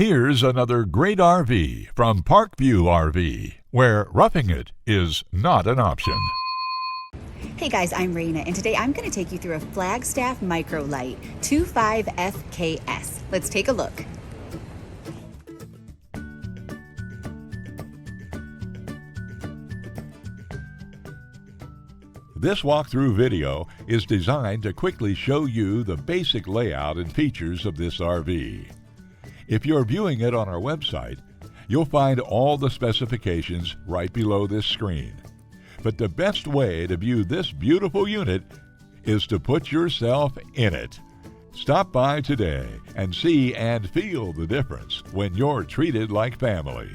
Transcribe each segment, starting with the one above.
Here's another great RV from Parkview RV, where roughing it is not an option. Hey guys, I'm Raina, and today I'm going to take you through a Flagstaff Micro Lite 25FKS. Let's take a look. This walkthrough video is designed to quickly show you the basic layout and features of this RV. If you're viewing it on our website, you'll find all the specifications right below this screen. But the best way to view this beautiful unit is to put yourself in it. Stop by today and see and feel the difference when you're treated like family.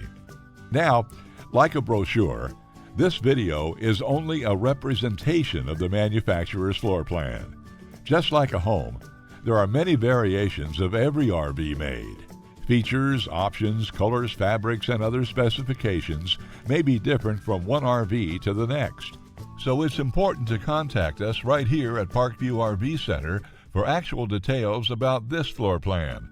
Now, like a brochure, this video is only a representation of the manufacturer's floor plan. Just like a home, there are many variations of every RV made. Features, options, colors, fabrics, and other specifications may be different from one RV to the next. So it's important to contact us right here at Parkview RV Center for actual details about this floor plan.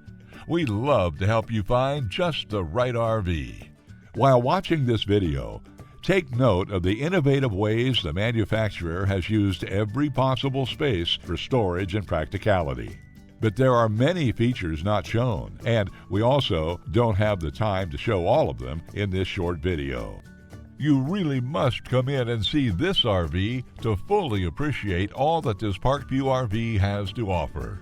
We'd love to help you find just the right RV. While watching this video, take note of the innovative ways the manufacturer has used every possible space for storage and practicality. But there are many features not shown, and we also don't have the time to show all of them in this short video. You really must come in and see this RV to fully appreciate all that this Parkview RV has to offer.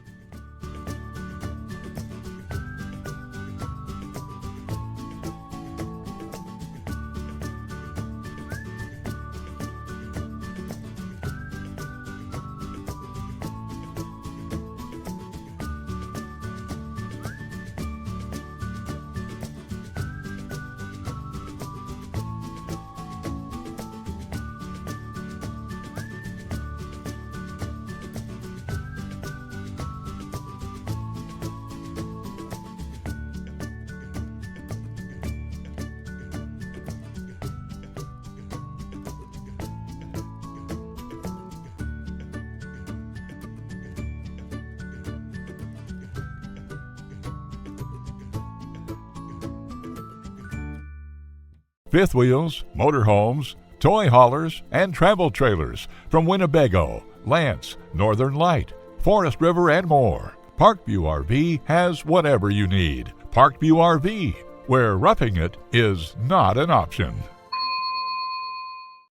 Fifth wheels, motorhomes, toy haulers, and travel trailers from Winnebago, Lance, Northern Light, Forest River, and more. Parkview RV has whatever you need. Parkview RV, where roughing it is not an option.